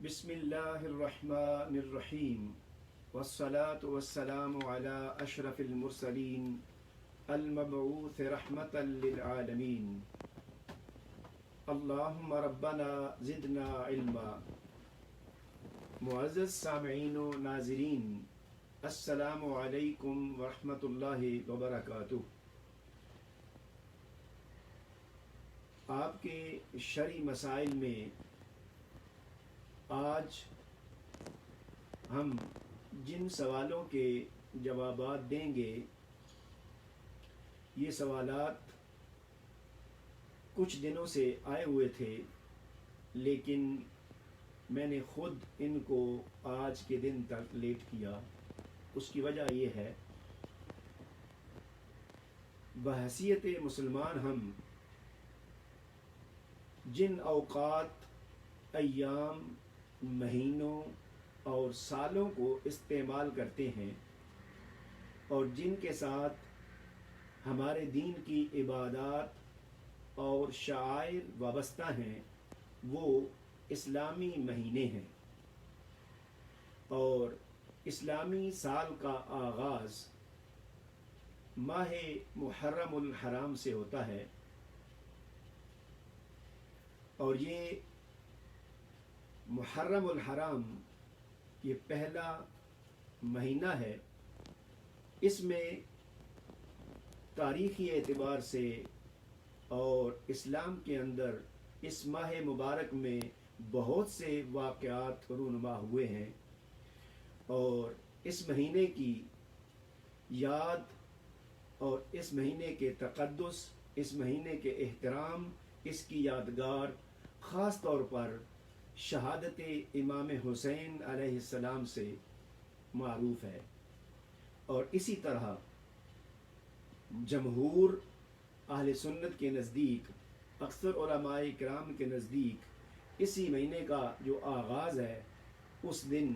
بسم اللہ الرحمن الرحیم والصلاة والسلام علی اشرف المرسلین المبعوث رحمتا للعالمین اللہم ربنا زدنا علما۔ معزز سامعین و ناظرین، السلام علیکم ورحمۃ اللہ وبرکاتہ۔ آپ کے شرعی مسائل میں آج ہم جن سوالوں کے جوابات دیں گے، یہ سوالات کچھ دنوں سے آئے ہوئے تھے، لیکن میں نے خود ان کو آج کے دن تک لیٹ کیا۔ اس کی وجہ یہ ہے، بحیثیت مسلمان ہم جن اوقات، ایام، مہینوں اور سالوں کو استعمال کرتے ہیں اور جن کے ساتھ ہمارے دین کی عبادات اور شعائر وابستہ ہیں، وہ اسلامی مہینے ہیں، اور اسلامی سال کا آغاز ماہ محرم الحرام سے ہوتا ہے، اور یہ محرم الحرام یہ پہلا مہینہ ہے۔ اس میں تاریخی اعتبار سے اور اسلام کے اندر اس ماہ مبارک میں بہت سے واقعات رونما ہوئے ہیں، اور اس مہینے کی یاد اور اس مہینے کے تقدس، اس مہینے کے احترام، اس کی یادگار خاص طور پر شہادت امام حسین علیہ السلام سے معروف ہے، اور اسی طرح جمہور اہل سنت کے نزدیک، اکثر علماء کرام کے نزدیک اسی مہینے کا جو آغاز ہے، اس دن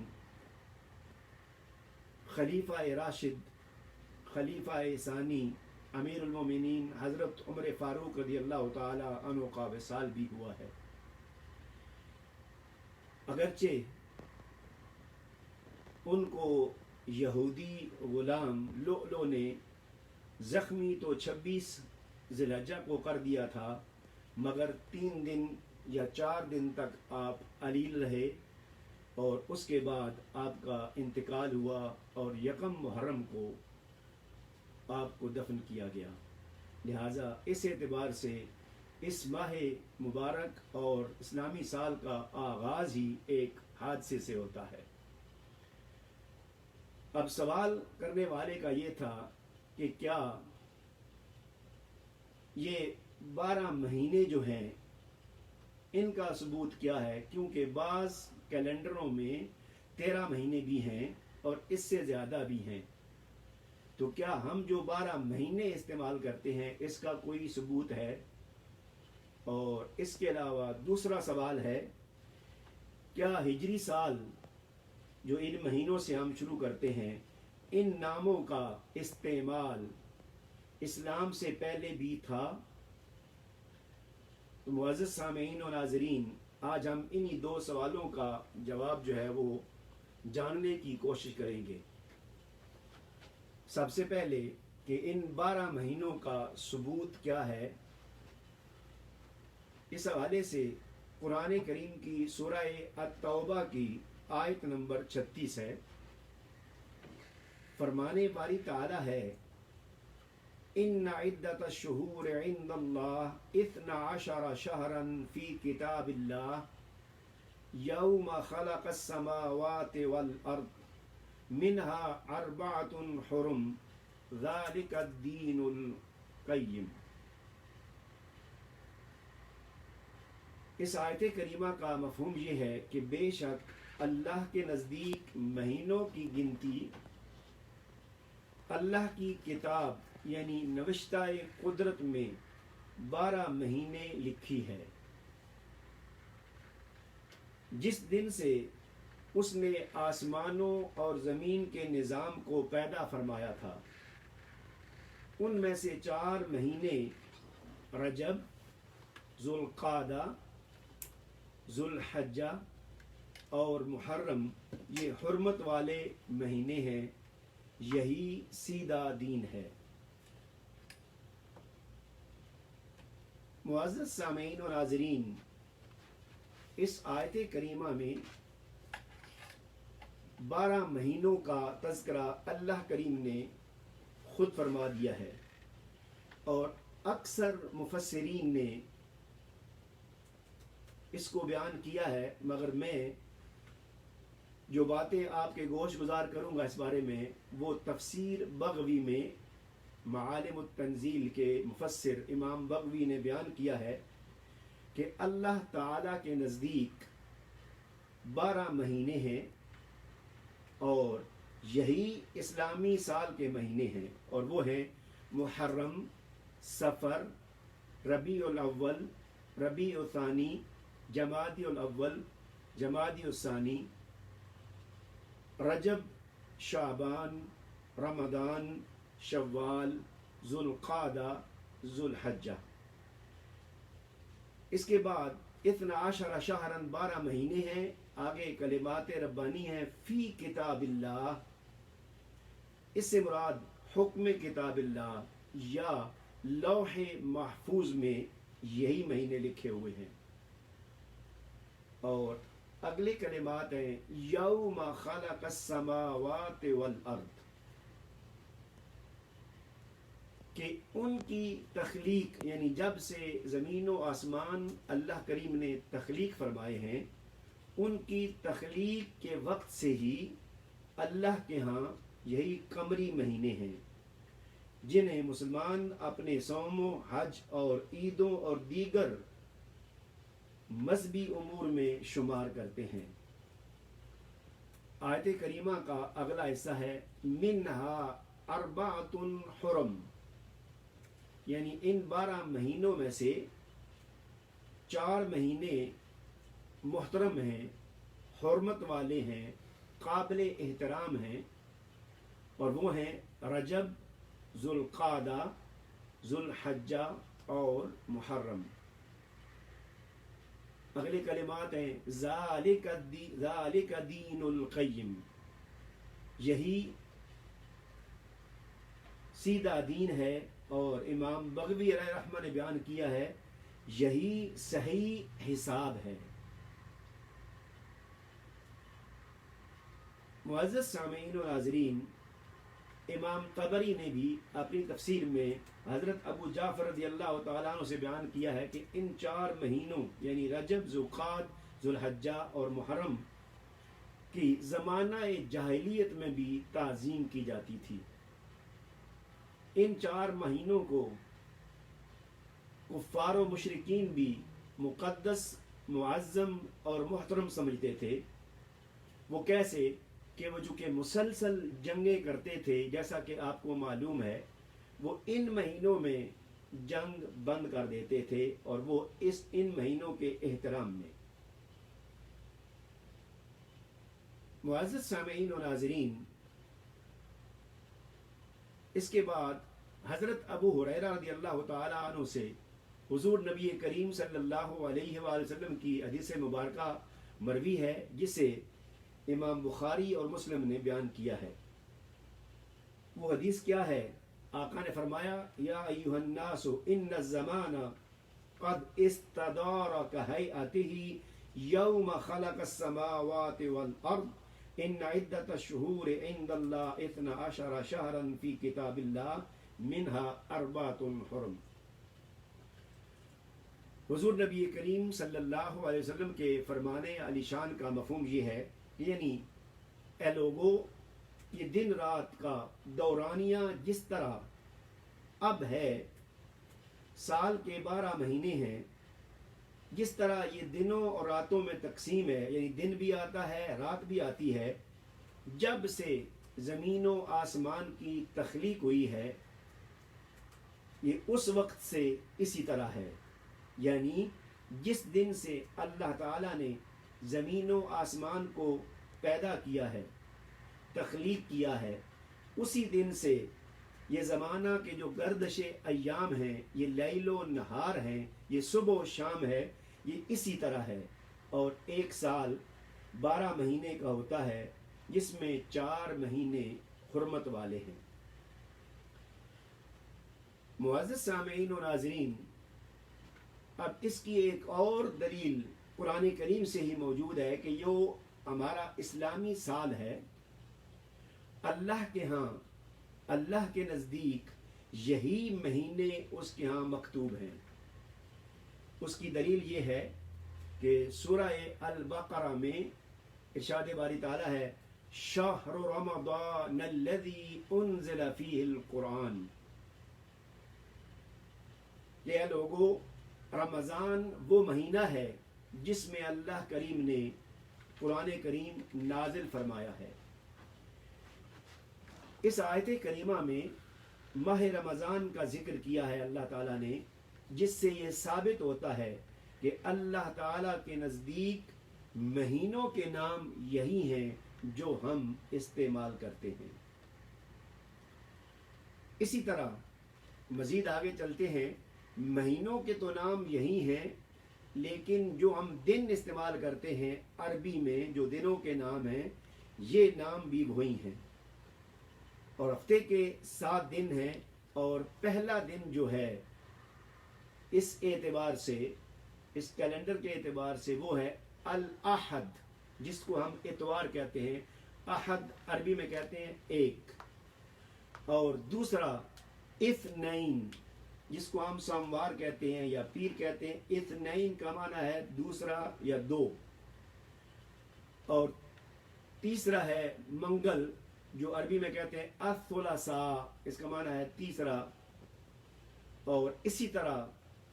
خلیفہ راشد، خلیفہ ثانی، امیر المومنین حضرت عمر فاروق رضی اللہ تعالی عنہ کا وصال بھی ہوا ہے۔ اگرچہ ان کو یہودی غلام لؤلؤ نے زخمی تو 26 ذی الحجہ کو کر دیا تھا، مگر 3 دن یا 4 دن تک آپ علیل رہے، اور اس کے بعد آپ کا انتقال ہوا اور 1 محرم کو آپ کو دفن کیا گیا۔ لہٰذا اس اعتبار سے اس ماہ مبارک اور اسلامی سال کا آغاز ہی ایک حادثے سے ہوتا ہے۔ اب سوال کرنے والے کا یہ تھا کہ کیا یہ 12 مہینے جو ہیں ان کا ثبوت کیا ہے، کیونکہ بعض کیلنڈروں میں 13 مہینے بھی ہیں اور اس سے زیادہ بھی ہیں، تو کیا ہم جو 12 مہینے استعمال کرتے ہیں اس کا کوئی ثبوت ہے؟ اور اس کے علاوہ دوسرا سوال ہے، کیا ہجری سال جو ان مہینوں سے ہم شروع کرتے ہیں، ان ناموں کا استعمال اسلام سے پہلے بھی تھا؟ تو معزز سامعین و ناظرین، آج ہم انہی 2 سوالوں کا جواب جو ہے وہ جاننے کی کوشش کریں گے۔ سب سے پہلے کہ ان 12 مہینوں کا ثبوت کیا ہے، اس حوالے سے قرآن کریم کی سورہ التوبہ کی آیت نمبر 36 ہے۔ فرمانے باری تعالی ہے، ان عدت الشہور عند اللہ 12 شہرا فی کتاب اللہ یوم خلق السماوات والارض منها 4 حرم ذلک الدین القیم۔ اس آیت کریمہ کا مفہوم یہ ہے کہ بے شک اللہ کے نزدیک مہینوں کی گنتی اللہ کی کتاب یعنی نوشتہ قدرت میں 12 مہینے لکھی ہے، جس دن سے اس نے آسمانوں اور زمین کے نظام کو پیدا فرمایا تھا۔ ان میں سے 4 مہینے رجب، ذوالقعدہ، ذوالحجہ، اور محرم یہ حرمت والے مہینے ہیں، یہی سیدھا دین ہے۔ معزز سامعین و ناظرین، اس آیت کریمہ میں 12 مہینوں کا تذکرہ اللہ کریم نے خود فرما دیا ہے، اور اکثر مفسرین نے اس کو بیان کیا ہے، مگر میں جو باتیں آپ کے گوش گزار کروں گا اس بارے میں، وہ تفسیر بغوی میں معالم التنزیل کے مفسر امام بغوی نے بیان کیا ہے کہ اللہ تعالیٰ کے نزدیک 12 مہینے ہیں، اور یہی اسلامی سال کے مہینے ہیں، اور وہ ہیں محرم، صفر، ربیع الاول، ربیع الثانی، جمادی الاول، جمادی الثانی، رجب، شعبان، رمضان، شوال، ذوالقعدہ، ذوالحجہ۔ اس کے بعد 12 شہرن 12 مہینے ہیں، آگے کلمات ربانی ہیں، فی کتاب اللہ، اس سے مراد حکم کتاب اللہ یا لوح محفوظ میں یہی مہینے لکھے ہوئے ہیں۔ اور اگلے کلمات ہیں یوم خلق السماوات والارض، کہ ان کی تخلیق، یعنی جب سے زمین و آسمان اللہ کریم نے تخلیق فرمائے ہیں، ان کی تخلیق کے وقت سے ہی اللہ کے ہاں یہی قمری مہینے ہیں، جنہیں مسلمان اپنے صوموں، حج اور عیدوں اور دیگر مذہبی امور میں شمار کرتے ہیں۔ آیت کریمہ کا اگلا حصہ ہے منہا اربعۃ حرم، یعنی ان 12 مہینوں میں سے 4 مہینے محترم ہیں، حرمت والے ہیں، قابل احترام ہیں، اور وہ ہیں رجب، ذوالقعدہ، ذوالحجہ اور محرم۔ اگلے کلمات ہیں ذالک دین القیم، یہی سیدھا دین ہے، اور امام بغوی علیہ رحمہ نے بیان کیا ہے یہی صحیح حساب ہے۔ معزز سامعین و ناظرین، امام طبری نے بھی اپنی تفسیر میں حضرت ابو جعفر رضی اللہ تعالیٰ عنہ سے بیان کیا ہے کہ ان 4 مہینوں یعنی رجب، ذوالقعدہ، ذوالحجہ اور محرم کی زمانہ جاہلیت میں بھی تعظیم کی جاتی تھی۔ ان 4 مہینوں کو کفار و مشرکین بھی مقدس، معظم اور محترم سمجھتے تھے۔ وہ کیسے کہ وہ چونکہ مسلسل جنگیں کرتے تھے، جیسا کہ آپ کو معلوم ہے، وہ ان مہینوں میں جنگ بند کر دیتے تھے، اور وہ ان مہینوں کے احترام میں۔ معزز سامعین و ناظرین، اس کے بعد حضرت ابو ہریرہ رضی اللہ تعالیٰ عنہ سے حضور نبی کریم صلی اللہ علیہ وآلہ وسلم کی حدیث مبارکہ مروی ہے، جسے امام بخاری اور مسلم نے بیان کیا ہے۔ وہ حدیث کیا ہے؟ آقا نے فرمایا یا ایھا الناس ان الزمان قد استدار کہیئتہ یوم خلق السماوات والارض ان عدۃ الشہور عند اللہ 12 شہرا فی کتاب اللہ منہا 4 حرم۔ حضور نبی کریم صلی اللہ علیہ وسلم کے فرمانے علی شان کا مفہوم یہ ہے، یعنی اے لوگو، یہ دن رات کا دورانیہ جس طرح اب ہے، سال کے 12 مہینے ہیں، جس طرح یہ دنوں اور راتوں میں تقسیم ہے، یعنی دن بھی آتا ہے، رات بھی آتی ہے، جب سے زمین و آسمان کی تخلیق ہوئی ہے، یہ اس وقت سے اسی طرح ہے۔ یعنی جس دن سے اللہ تعالیٰ نے زمین و آسمان کو پیدا کیا ہے، تخلیق کیا ہے، اسی دن سے یہ زمانہ کے جو گردش ایام ہیں، یہ لیل و نہار ہیں، یہ صبح و شام ہے، یہ اسی طرح ہے۔ اور ایک سال 12 مہینے کا ہوتا ہے، جس میں 4 مہینے حرمت والے ہیں۔ معزز سامعین و ناظرین، اب اس کی ایک اور دلیل قرآن کریم سے ہی موجود ہے کہ جو ہمارا اسلامی سال ہے، اللہ کے ہاں، اللہ کے نزدیک یہی مہینے اس کے ہاں مکتوب ہیں۔ اس کی دلیل یہ ہے کہ سورہ البقرہ میں ارشاد باری تعالیٰ ہے، شہر رمضان الذی انزل فیہ القرآن، کہ اے لوگو، رمضان وہ مہینہ ہے جس میں اللہ کریم نے قرآن کریم نازل فرمایا ہے۔ اس آیت کریمہ میں ماہ رمضان کا ذکر کیا ہے اللہ تعالیٰ نے، جس سے یہ ثابت ہوتا ہے کہ اللہ تعالیٰ کے نزدیک مہینوں کے نام یہی ہیں جو ہم استعمال کرتے ہیں۔ اسی طرح مزید آگے چلتے ہیں، مہینوں کے تو نام یہی ہیں، لیکن جو ہم دن استعمال کرتے ہیں عربی میں جو دنوں کے نام ہیں، یہ نام بھی وہی ہیں، اور ہفتے کے 7 دن ہیں، اور پہلا دن جو ہے اس اعتبار سے، اس کیلنڈر کے اعتبار سے، وہ ہے الاحد، جس کو ہم اتوار کہتے ہیں۔ احد عربی میں کہتے ہیں ایک، اور دوسرا اثنین، جس کو ہم سوموار کہتے ہیں یا پیر کہتے ہیں۔ اثنین کا معنی ہے دوسرا یا 2، اور تیسرا ہے منگل، جو عربی میں کہتے ہیں الثلاثاء، اس کا معنی ہے تیسرا، اور اسی طرح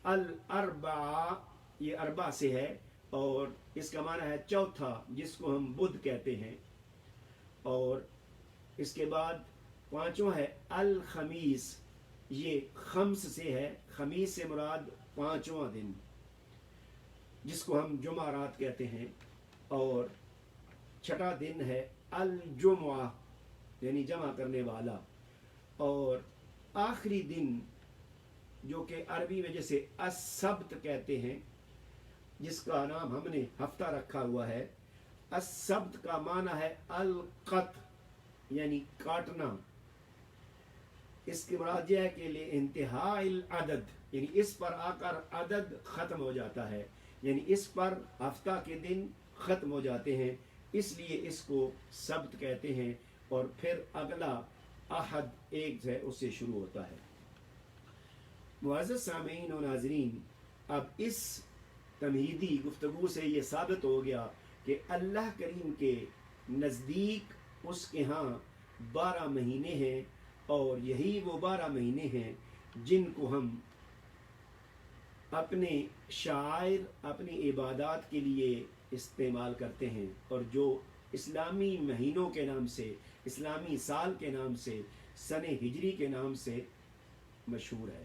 الاربعاء، یہ اربع سے ہے، اور اس کا معنی ہے چوتھا، جس کو ہم بدھ کہتے ہیں، اور اس کے بعد 5واں ہے الخمیس، یہ خمس سے ہے، خمیس سے مراد 5واں دن، جس کو ہم جمعرات کہتے ہیں، اور 6واں دن ہے الجمعہ، یعنی جمع کرنے والا، اور آخری دن جو کہ عربی میں جیسے السبت کہتے ہیں، جس کا نام ہم نے ہفتہ رکھا ہوا ہے۔ السبت کا معنی ہے القط، یعنی کاٹنا۔ اس کی مراد یہ ہے کہ انتہاء العدد، یعنی اس پر آ کر عدد ختم ہو جاتا ہے، یعنی اس پر ہفتہ کے دن ختم ہو جاتے ہیں، اس لیے اس کو سبت کہتے ہیں، اور پھر اگلا احد ایک ہے، اس سے شروع ہوتا ہے۔ معزز سامعین و ناظرین، اب اس تمہیدی گفتگو سے یہ ثابت ہو گیا کہ اللہ کریم کے نزدیک اس کے ہاں 12 مہینے ہیں، اور یہی وہ 12 مہینے ہیں جن کو ہم اپنے شعائر، اپنی عبادات کے لیے استعمال کرتے ہیں، اور جو اسلامی مہینوں کے نام سے، اسلامی سال کے نام سے، سن ہجری کے نام سے مشہور ہے۔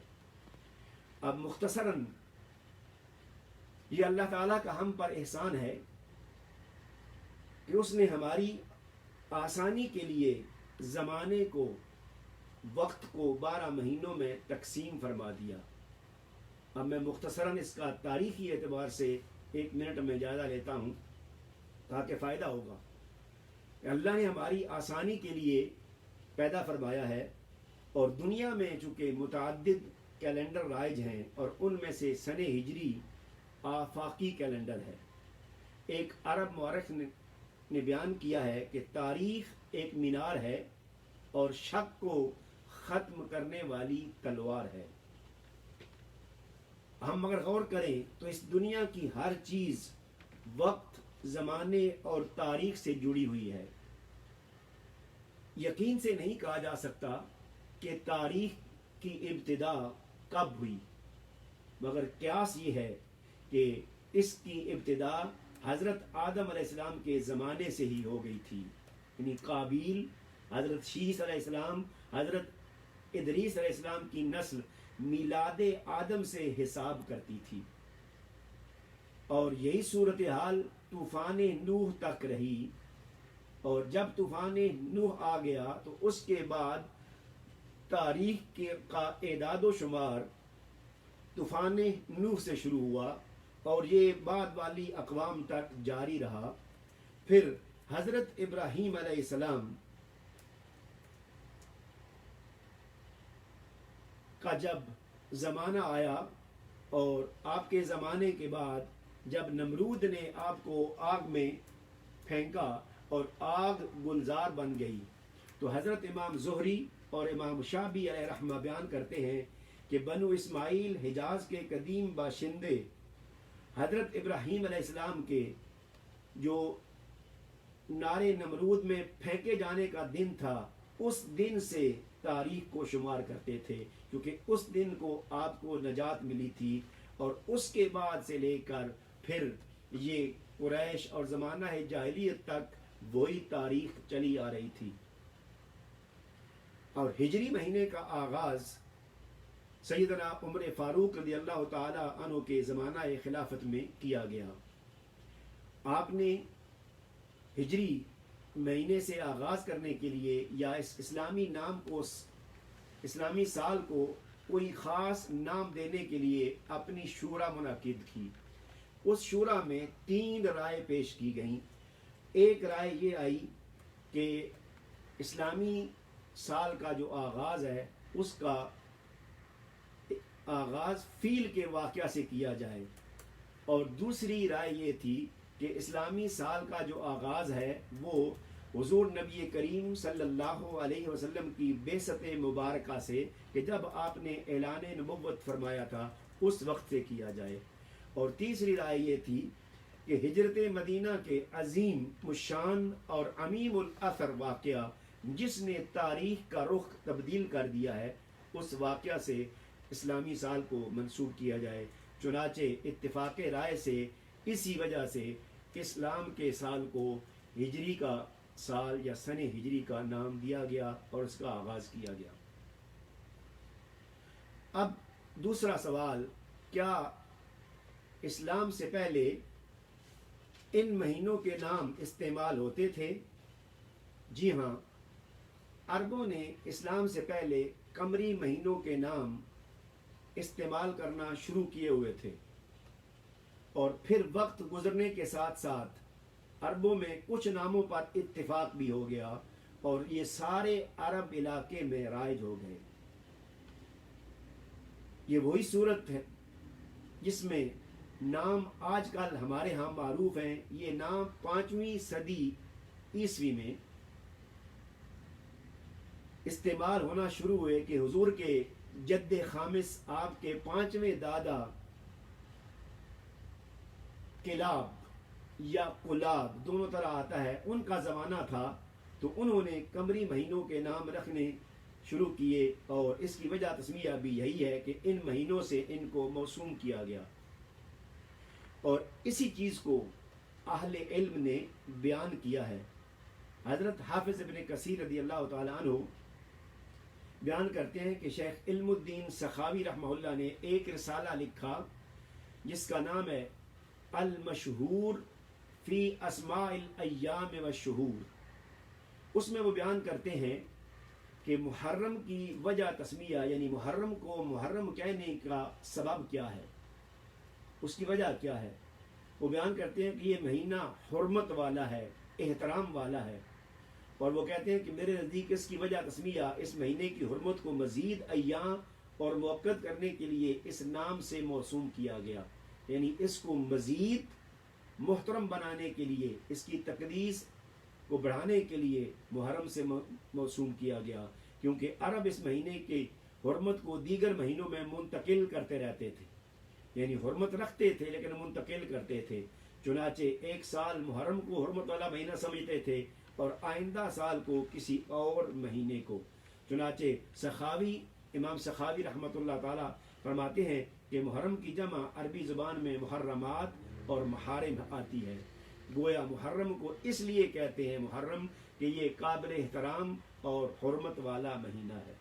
اب مختصراً یہ اللہ تعالیٰ کا ہم پر احسان ہے کہ اس نے ہماری آسانی کے لیے زمانے کو، وقت کو 12 مہینوں میں تقسیم فرما دیا۔ اب میں مختصراً اس کا تاریخی اعتبار سے 1 منٹ میں جائزہ لیتا ہوں تاکہ فائدہ ہوگا۔ اللہ نے ہماری آسانی کے لیے پیدا فرمایا ہے، اور دنیا میں چونکہ متعدد کیلنڈر رائج ہیں، اور ان میں سے سن ہجری آفاقی کیلنڈر ہے۔ ایک عرب مورخ نے بیان کیا ہے کہ تاریخ ایک مینار ہے، اور شک کو ختم کرنے والی تلوار ہے۔ ہم اگر غور کریں تو اس دنیا کی ہر چیز وقت، زمانے اور تاریخ سے جڑی ہوئی ہے۔ یقین سے نہیں کہا جا سکتا کہ تاریخ کی ابتدا کب ہوئی، مگر قیاس یہ ہے کہ اس کی ابتدا حضرت آدم علیہ السلام کے زمانے سے ہی ہو گئی تھی، یعنی قابیل، حضرت شیس علیہ السلام، حضرت ادریس علیہ السلام کی نسل میلاد آدم سے حساب کرتی تھی، اور یہی صورتحال طوفان نوح تک رہی، اور جب طوفان نوح آ گیا تو اس کے بعد تاریخ کا اعداد و شمار طوفان نوح سے شروع ہوا، اور یہ بعد والی اقوام تک جاری رہا۔ پھر حضرت ابراہیم علیہ السلام کا جب زمانہ آیا اور آپ کے زمانے کے بعد جب نمرود نے آپ کو آگ میں پھینکا اور آگ گلزار بن گئی، تو حضرت امام زہری اور امام شعبی علیہ رحمہ بیان کرتے ہیں کہ بنو اسماعیل حجاز کے قدیم باشندے حضرت ابراہیم علیہ السلام کے جو نارے نمرود میں پھینکے جانے کا دن تھا، اس دن سے تاریخ کو شمار کرتے تھے، کیونکہ اس دن کو آپ کو نجات ملی تھی، اور اس کے بعد سے لے کر پھر یہ قریش اور زمانہ جاہلیت تک وہی تاریخ چلی آ رہی تھی۔ اور ہجری مہینے کا آغاز سیدنا عمر فاروق رضی اللہ تعالی عنہ کے زمانہ خلافت میں کیا گیا۔ آپ نے ہجری مہینے سے آغاز کرنے کے لیے یا اس اسلامی نام کو، اسلامی سال کو کوئی خاص نام دینے کے لیے اپنی شورا منعقد کی۔ اس شورا میں 3 رائے پیش کی گئیں۔ ایک رائے یہ آئی کہ اسلامی سال کا جو آغاز ہے اس کا آغاز فیل کے واقعہ سے کیا جائے، اور دوسری رائے یہ تھی کہ اسلامی سال کا جو آغاز ہے وہ حضور نبی کریم صلی اللہ علیہ وسلم کی بعثت مبارکہ سے، کہ جب آپ نے اعلان نبوت فرمایا تھا اس وقت سے کیا جائے، اور تیسری رائے یہ تھی کہ ہجرت مدینہ کے عظیم الشان اور عمیم الاثر واقعہ جس نے تاریخ کا رخ تبدیل کر دیا ہے، اس واقعہ سے اسلامی سال کو منسوب کیا جائے۔ چنانچہ اتفاق رائے سے اسی وجہ سے اسلام کے سال کو ہجری کا سال یا سن ہجری کا نام دیا گیا اور اس کا آغاز کیا گیا۔ اب دوسرا سوال، کیا اسلام سے پہلے ان مہینوں کے نام استعمال ہوتے تھے؟ جی ہاں، عربوں نے اسلام سے پہلے قمری مہینوں کے نام استعمال کرنا شروع کیے ہوئے تھے، اور پھر وقت گزرنے کے ساتھ ساتھ عربوں میں کچھ ناموں پر اتفاق بھی ہو گیا اور یہ سارے عرب علاقے میں رائج ہو گئے۔ یہ وہی صورت ہے جس میں نام آج کل ہمارے ہاں معروف ہیں۔ یہ نام 5ویں صدی عیسوی میں استعمال ہونا شروع ہوئے کہ حضور کے جد خامس، آپ کے 5ویں دادا کلاب یا قلاب، دونوں طرح آتا ہے، ان کا زمانہ تھا، تو انہوں نے قمری مہینوں کے نام رکھنے شروع کیے، اور اس کی وجہ تسمیہ بھی یہی ہے کہ ان مہینوں سے ان کو موسوم کیا گیا۔ اور اسی چیز کو اہل علم نے بیان کیا ہے۔ حضرت حافظ ابن کثیر رضی اللہ تعالی عنہ بیان کرتے ہیں کہ شیخ علم الدین سخاوی رحمہ اللہ نے ایک رسالہ لکھا جس کا نام ہے المشہور فی اسماء الایام والشہور۔ اس میں وہ بیان کرتے ہیں کہ محرم کی وجہ تسمیہ، یعنی محرم کو محرم کہنے کا سبب کیا ہے، اس کی وجہ کیا ہے۔ وہ بیان کرتے ہیں کہ یہ مہینہ حرمت والا ہے، احترام والا ہے، اور وہ کہتے ہیں کہ میرے نزدیک اس کی وجہ تسمیہ اس مہینے کی حرمت کو مزید ایام اور موقت کرنے کے لیے اس نام سے موسوم کیا گیا، یعنی اس کو مزید محترم بنانے کے لیے، اس کی تقدیس کو بڑھانے کے لیے محرم سے موسوم کیا گیا، کیونکہ عرب اس مہینے کی حرمت کو دیگر مہینوں میں منتقل کرتے رہتے تھے، یعنی حرمت رکھتے تھے لیکن منتقل کرتے تھے۔ چنانچہ ایک سال محرم کو حرمت والا مہینہ سمجھتے تھے اور آئندہ سال کو کسی اور مہینے کو۔ چنانچہ سخاوی، امام سخاوی رحمۃ اللہ تعالی فرماتے ہیں کہ محرم کی جمع عربی زبان میں محرمات اور محارم آتی ہے۔ گویا محرم کو اس لیے کہتے ہیں محرم کہ یہ قابل احترام اور حرمت والا مہینہ ہے۔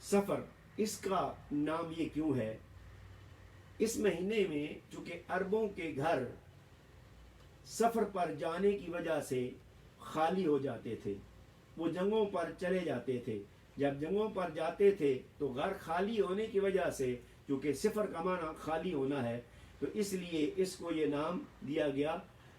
سفر، اس کا نام یہ کیوں ہے؟ اس مہینے میں چونکہ عربوں کے گھر سفر پر جانے کی وجہ سے خالی ہو جاتے تھے، وہ جنگوں پر چلے جاتے تھے، جب جنگوں پر جاتے تھے تو گھر خالی ہونے کی وجہ سے، کیونکہ سفر کا معنی خالی ہونا ہے، تو اس لیے اس کو یہ نام دیا گیا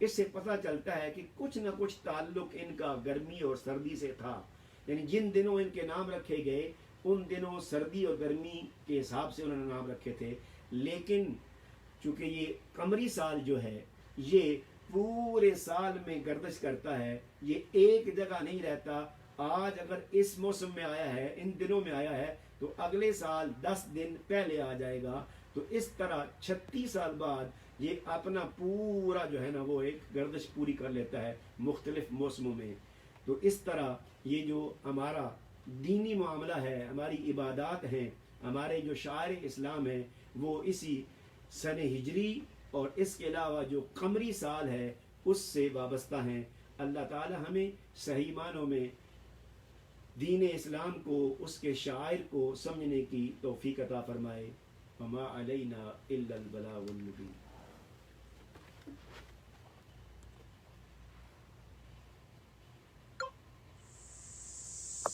اس سے پتہ چلتا ہے کہ کچھ نہ کچھ تعلق ان کا گرمی اور سردی سے تھا، یعنی جن دنوں ان کے نام رکھے گئے ان دنوں سردی اور گرمی کے حساب سے انہوں نے نام رکھے تھے، لیکن چونکہ یہ قمری سال جو ہے یہ پورے سال میں گردش کرتا ہے، یہ ایک جگہ نہیں رہتا۔ آج اگر اس موسم میں آیا ہے، ان دنوں میں آیا ہے، تو اگلے سال 10 دن پہلے آ جائے گا، تو اس طرح 36 سال بعد یہ اپنا پورا جو ہے نا وہ ایک گردش پوری کر لیتا ہے مختلف موسموں میں۔ تو اس طرح یہ جو ہمارا دینی معاملہ ہے، ہماری عبادات ہیں، ہمارے جو شعائر اسلام ہیں، وہ اسی سن ہجری اور اس کے علاوہ جو قمری سال ہے اس سے وابستہ ہیں۔ اللہ تعالی ہمیں صحیح معنوں میں دین اسلام کو، اس کے شعائر کو سمجھنے کی توفیق عطا فرمائے۔ وما علینا الا البلاغ المبین۔